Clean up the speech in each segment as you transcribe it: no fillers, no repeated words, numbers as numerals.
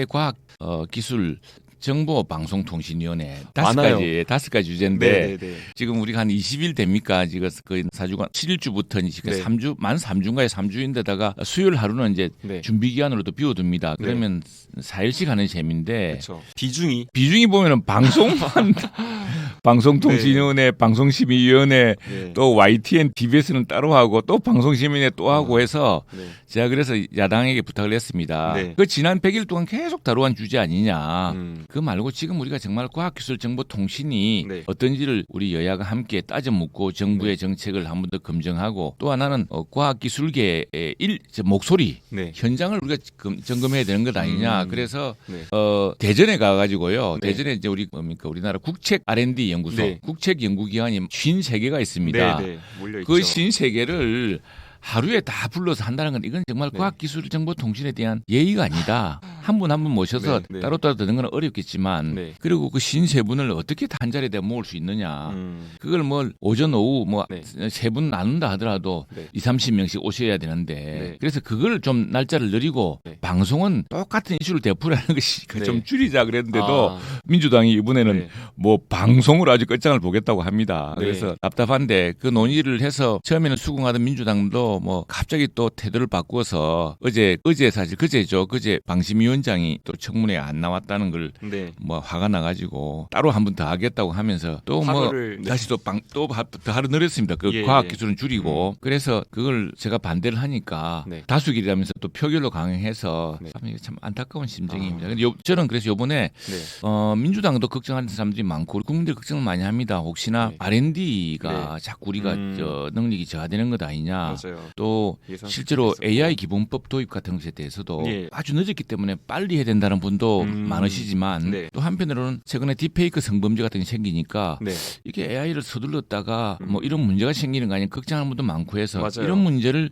과학 기술 정보방송통신위원회 많아요. 다섯 가지 주제인데 네네네. 지금 우리가 한 20일 됩니까? 지금 거의 4주간 7일주부터 지금 네. 3주 만 3주인가에 3주인데다가 수요일 하루는 이제 네. 준비 기간으로도 비워둡니다. 그러면 4일씩 하는 셈인데 그렇죠. 비중이 보면은 방송만 방송통신위원회, 방송심의위원회, 네. 또 YTN, TBS는 따로 하고 또 방송심의위원회 또 하고 해서 네. 제가 그래서 야당에게 부탁을 했습니다. 네. 그 지난 100일 동안 계속 다루한 주제 아니냐. 음. 그 말고 지금 우리가 정말 과학기술정보통신이 네. 어떤지를 우리 여야가 함께 따져 묻고 정부의 네. 정책을 한 번 더 검증하고 또 하나는 과학기술계의 목소리 네. 현장을 우리가 점검해야 되는 것 아니냐. 그래서 네. 대전에 가가지고요. 네. 대전에 이제 우리나라 국책 R&D 연구소, 네. 국책 연구기관이 53개가 있습니다. 네. 네. 몰려 있죠. 그 53개를 하루에 다 불러서 한다는 건 이건 정말 네. 과학기술정보통신에 대한 예의가 아니다. 한 분 한 분 모셔서 네, 네. 따로따로 듣는 건 어렵겠지만 네. 그리고 그 53분을 어떻게 다 한 자리에 모을 수 있느냐. 그걸 뭐 오전 오후 뭐 네. 세 분 나눈다 하더라도 네. 20-30명씩 오셔야 되는데 네. 그래서 그걸 좀 날짜를 늘리고 네. 방송은 똑같은 이슈를 되풀이하는 것이 네. 좀 줄이자 그랬는데도 아. 민주당이 이번에는 네. 뭐 방송으로 아주 끝장을 보겠다고 합니다. 네. 그래서 답답한데 그 논의를 해서 처음에는 수긍하던 민주당도 뭐 갑자기 또 태도를 바꾸어서 어제 사실 그제 방심위원장이 또 청문회에 안 나왔다는 걸 네. 뭐 화가 나가지고 따로 한 번 더 하겠다고 하면서 또 뭐 사과를 다시 또 더 하루 늘렸습니다. 그 예, 과학 예. 기술은 줄이고 그래서 그걸 제가 반대를 하니까 네. 다수결이라면서 또 표결로 강행해서 네. 참 이게 참 안타까운 심정입니다. 근데 저는 그래서 요번에 네. 민주당도 걱정하는 사람들이 많고 국민들 걱정을 많이 합니다. 혹시나 네. R&D가 자꾸 우리가 능력이 저하되는 것 아니냐. 맞아요. 또 예산 실제로 있었고. AI 기본법 도입 같은 것에 대해서도 예. 아주 늦었기 때문에 빨리 해야 된다는 분도 많으시지만 네. 또 한편으로는 최근에 딥페이크 성범죄 같은 게 생기니까 네. 이게 AI를 서둘렀다가 뭐 이런 문제가 생기는 거 아니냐 걱정하는 분도 많고 해서 맞아요. 이런 문제를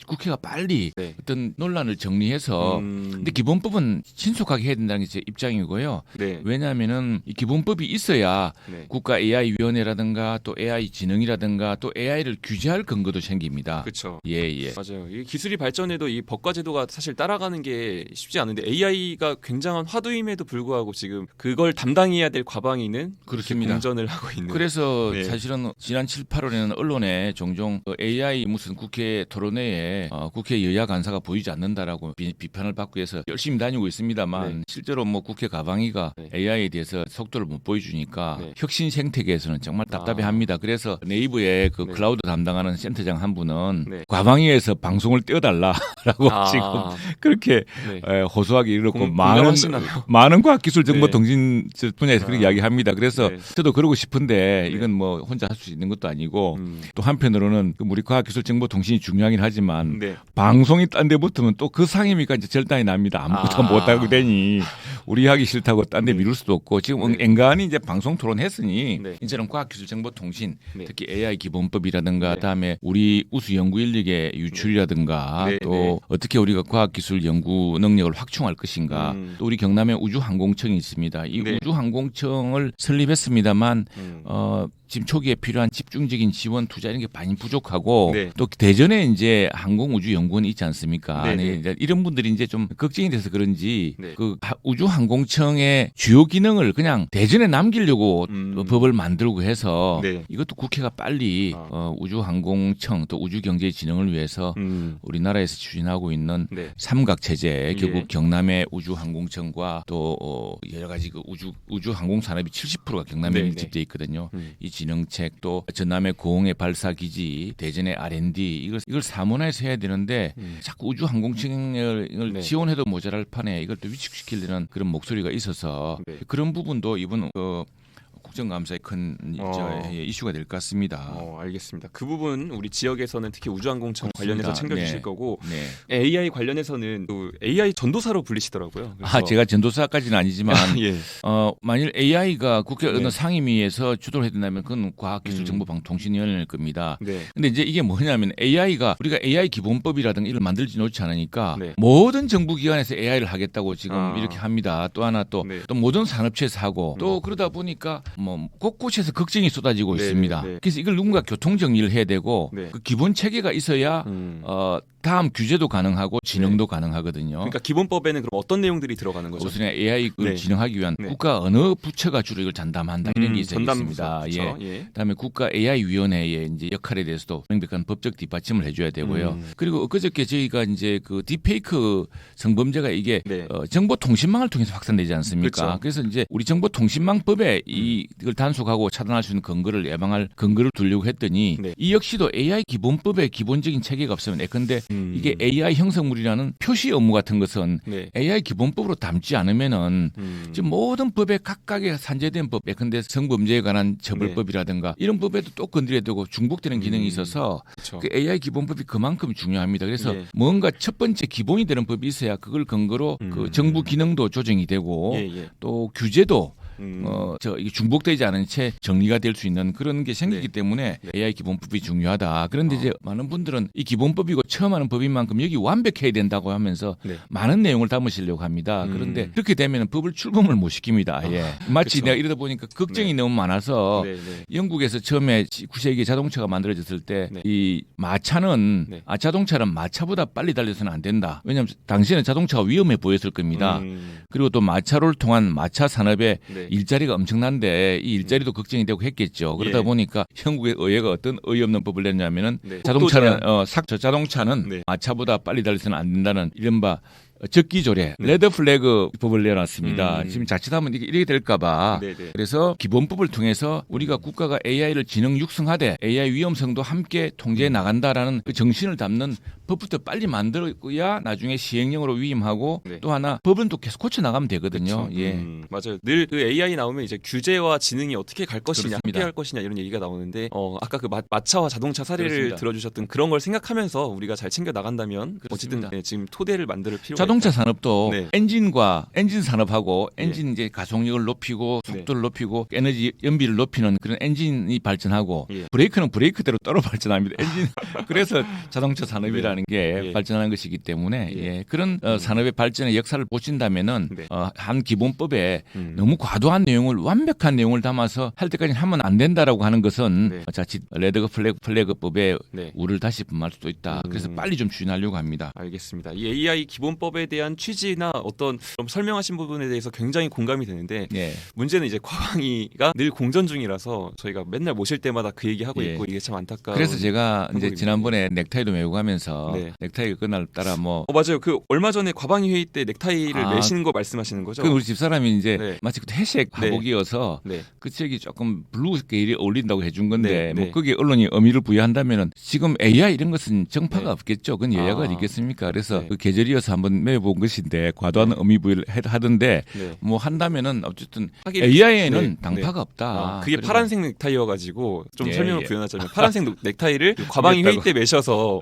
국회가 빨리 네. 어떤 논란을 정리해서 근데 기본법은 신속하게 해야 된다는 게 제 입장이고요. 네. 왜냐하면은 이 기본법이 있어야 네. 국가 AI 위원회라든가 또 AI 지능이라든가 또 AI를 규제할 근거도 생깁니다. 그렇죠. 예. 맞아요. 이 기술이 발전해도 이 법과 제도가 사실 따라가는 게 쉽지 않은데 AI가 굉장한 화두임에도 불구하고 지금 그걸 담당해야 될 과방위는 그렇습니다. 공전을 하고 있는. 그래서 네. 사실은 지난 7, 8월에는 언론에 종종 AI 무슨 국회 토론회에 국회 여야 간사가 보이지 않는다라고 비판을 받고 해서 열심히 다니고 있습니다만 네. 실제로 뭐 국회 가방위가 네. AI에 대해서 속도를 못 보여주니까 네. 혁신 생태계에서는 정말 답답해합니다. 그래서 네이버의 그 네. 클라우드 담당하는 센터장 한 분은 네. 과방위에서 방송을 떼어달라라고 지금 그렇게 네. 호소하기 이렇고 공감하시나요? 많은 과학기술 정보통신 분야에서 그렇게 이야기합니다. 그래서 네. 저도 그러고 싶은데 네. 이건 뭐 혼자 할 수 있는 것도 아니고 또 한편으로는 그 우리 과학기술 정보통신이 중요하긴 하지만 네. 방송이 딴 데 붙으면 또 그 상임위가 이제 절단이 납니다. 아무것도 못하고 되니 우리 하기 싫다고 딴 데 미룰 수도 없고 지금 앵간히 이제 방송 토론했으니 네. 이제는 과학기술 정보통신 네. 특히 AI 기본법이라든가 네. 그다음에 우리 우수 연구 인력의 유출이라든가 네. 또 네. 어떻게 우리가 과학기술 연구 능력을 확충할 것인가 또 우리 경남에 우주항공청이 있습니다. 이 네. 우주항공청을 설립했습니다만 음. 지금 초기에 필요한 집중적인 지원 투자 이런 게 많이 부족하고 네. 또 대전에 이제 항공우주연구원이 있지 않습니까? 네, 네, 네. 이런 분들이 이제 좀 걱정이 돼서 그런지 네. 그 우주항공청의 주요 기능을 그냥 대전에 남기려고 법을 만들고 해서 네. 이것도 국회가 빨리 우주항공청 또 우주경제진흥을 위해서 우리나라에서 추진하고 있는 네. 삼각체제 결국 예. 경남의 우주항공청과 또 여러 가지 그 우주항공 산업이 70%가 경남에 네, 밀집돼 있거든요. 이 진흥책 또 전남의 고흥의 발사기지 대전의 R&D 이걸 사문화해서 해야 되는데 자꾸 우주항공청을 네. 지원해도 모자랄 판에 이걸 또 위축시키려는 그런 목소리가 있어서 네. 그런 부분도 이번 국정감사의 큰 이슈가 될 것 같습니다. 알겠습니다. 그 부분 우리 지역에서는 특히 우주항공청 그렇습니다. 관련해서 챙겨주실 네. 거고 네. AI 관련해서는 또 AI 전도사로 불리시더라고요. 그래서 제가 전도사까지는 아니지만 예. 만일 AI가 국회 네. 어느 상임위에서 주도를 해준다면 그건 과학기술정보방통신위원회일 겁니다. 네. 근데 이제 이게 뭐냐면 우리가 AI 기본법이라든가 이걸 만들지 놓지 않으니까 네. 모든 정부기관에서 AI를 하겠다고 지금 아. 이렇게 합니다. 또 하나 또 네. 모든 산업체에서 하고 또 그러다 보니까 뭐 곳곳에서 걱정이 쏟아지고 네, 있습니다. 네. 그래서 이걸 누군가 교통 정리를 해야 되고 네. 그 기본 체계가 있어야 다음 규제도 가능하고 진흥도 가능하거든요. 그러니까 기본법에는 그럼 어떤 내용들이 들어가는 거죠? 우선 AI를 네. 진흥하기 위한 네. 국가 어느 부처가 주로 이걸 전담한다 이런 게 있습니다. 부처. 예. 예. 그다음에 국가 AI 위원회의 이제 역할에 대해서도 명백한 법적 뒷받침을 해줘야 되고요. 그리고 엊그저께 저희가 이제 그 딥페이크 성범죄가 이게 네. 정보통신망을 통해서 확산되지 않습니까? 그렇죠. 그래서 이제 우리 정보통신망법에 이걸 단속하고 차단할 수 있는 근거를 예방할 근거를 두려고 했더니 네. 이 역시도 AI 기본법에 기본적인 체계가 없으면 예컨대 이게 AI 형성물이라는 표시 업무 같은 것은 네. AI 기본법으로 담지 않으면은 지금 모든 법에 각각의 산재된 법, 예컨대 성범죄에 관한 처벌법이라든가 이런 법에도 또 건드려야 되고 중복되는 기능이 있어서 그렇죠. 그 AI 기본법이 그만큼 중요합니다. 그래서 예. 뭔가 첫 번째 기본이 되는 법이 있어야 그걸 근거로 그 정부 기능도 조정이 되고 예, 예. 또 규제도 이게 중복되지 않은 채 정리가 될 수 있는 그런 게 생기기 네. 때문에 AI 기본법이 중요하다. 그런데 이제 많은 분들은 이 기본법이고 처음 하는 법인 만큼 여기 완벽해야 된다고 하면서 네. 많은 내용을 담으시려고 합니다. 그런데 그렇게 되면 법을 출범을 못 시킵니다. 아예. 마치 그쵸. 내가 이러다 보니까 걱정이 네. 너무 많아서 네, 네. 영국에서 처음에 19세기 자동차가 만들어졌을 때 네. 이 마차는 네. 자동차는 마차보다 빨리 달려서는 안 된다. 왜냐하면 당시에는 자동차가 위험해 보였을 겁니다. 그리고 또 마차를 통한 마차 산업에 네. 일자리가 엄청난데 이 일자리도 걱정이 되고 했겠죠. 그러다 예. 보니까 영국의 의회가 어떤 어이없는 법을 냈냐면은 네. 자동차는 자동차는 네. 마차보다 빨리 달려서는 안 된다는 이른바 적기조례 레드 플래그 법을 내놨습니다. 지금 자칫하면 이렇게 될까봐 네, 네. 그래서 기본법을 통해서 우리가 국가가 AI를 진흥 육성하되 AI 위험성도 함께 통제해 나간다라는 그 정신을 담는 법부터 빨리 만들어야 나중에 시행령으로 위임하고 네. 또 하나 법은 또 계속 고쳐 나가면 되거든요. 그쵸. 예. 맞아요. 늘 그 AI 나오면 이제 규제와 지능이 어떻게 갈 것이냐, 그렇습니다. 함께 할 것이냐 이런 얘기가 나오는데 아까 그 마차와 자동차 사례를 그렇습니다. 들어주셨던 그런 걸 생각하면서 우리가 잘 챙겨 나간다면 어쨌든 그렇습니다. 지금 토대를 만들 필요가 자동차 있다. 산업도 네. 엔진 산업하고 엔진 이제 가속력을 높이고 속도를 높이고 에너지 연비를 높이는 그런 엔진이 발전하고 예. 브레이크는 브레이크대로 따로 발전합니다. 엔진 그래서 자동차 산업이라는 게 예. 발전하는 것이기 때문에 예. 예. 그런 산업의 발전의 역사를 보신다면은 네. 한 기본법에 너무 과도한 내용을 완벽한 내용을 담아서 할 때까지 하면 안 된다라고 하는 것은 네. 자칫 레드 플래그법에 네. 우를 다시 분할 수도 있다. 그래서 빨리 좀 추진하려고 합니다. 알겠습니다. 이 AI 기본법에 대한 취지나 어떤 좀 설명하신 부분에 대해서 굉장히 공감이 되는데 예. 문제는 이제 과방위가 늘 공전 중이라서 저희가 맨날 모실 때마다 그 얘기하고 예. 있고 이게 참 안타까운. 그래서 제가 이제 한국입니다. 지난번에 넥타이도 메고 가면서 네. 넥타이가 그날 따라 뭐 맞아요. 그 얼마 전에 과방위 회의 때 넥타이를 아, 매시는 거 말씀하시는 거죠? 그 우리 집사람이 이제 네. 마치 그 회색 네. 하복이어서 네. 그 책이 조금 블루스케일이 어울린다고 해준 건데 네, 뭐 네. 거기에 언론이 의미를 부여한다면은 지금 AI 이런 것은 정파가 네. 없겠죠. 그건 예외가 아. 있겠습니까? 그래서 네. 그 계절이어서 한번 매본 것인데 과도한 의미 부여를 하던데 네. 뭐 한다면은 어쨌든 하긴- AI에는 네, 당파가 없다. 그게 그리고 파란색 넥타이여가지고 좀 예, 설명을 예. 부연하자면 파란색 넥타이를 과방위 회의 그랬다고. 때 매셔서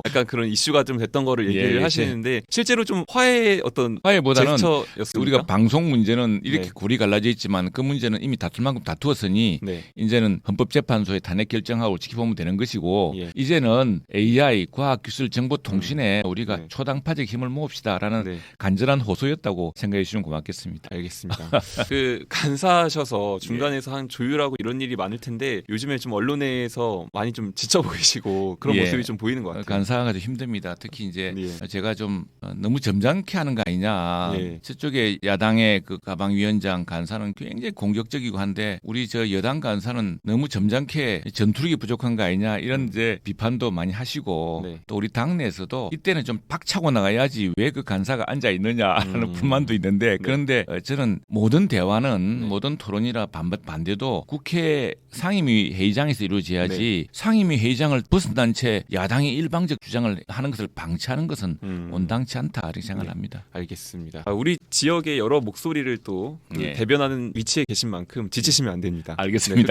약간 그런 이슈가 좀 됐던 거를 얘기를 예, 하시는데 실제로 좀 화해의 어떤 화해보다는 제스처였습니까? 우리가 방송 문제는 이렇게 네. 골이 갈라져 있지만 그 문제는 이미 다툴 만큼 다투었으니 네. 이제는 헌법재판소의 탄핵 결정하고 지켜보면 되는 것이고 예. 이제는 AI, 과학기술, 정보통신에 우리가 네. 초당파적 힘을 모읍시다라는 네. 간절한 호소였다고 생각해 주시면 고맙겠습니다. 알겠습니다. 그 간사하셔서 중간에서 한 조율하고 이런 일이 많을 텐데 요즘에 좀 언론에서 많이 좀 지쳐 보이시고 그런 예. 모습이 좀 보이는 것 같아요. 간사가 좀 힘듭니다. 특히 이제 예. 제가 좀 너무 점잖게 하는 거 아니냐. 예. 저쪽에 야당의 그 가방위원장 간사는 굉장히 공격적이고 한데 우리 저 여당 간사는 너무 점잖게 전투력이 부족한 거 아니냐 이런 이제 비판도 많이 하시고 네. 또 우리 당내에서도 이때는 좀 박차고 나가야지 왜 그 간사가 앉아 있느냐라는 불만도 있는데 그런데 저는 모든 대화는 네. 모든 토론이라 반대도 국회 상임위 회의장에서 이루어져야지 상임위 회의장을 벗어난 채 야당이 일방적 주장을 하는 것을 방치하는 것은 온당치 않다 이렇게 생각을 합니다. 알겠습니다. 우리 지역의 여러 목소리를 또 그 예. 대변하는 위치에 계신 만큼 지치시면 안 됩니다. 알겠습니다.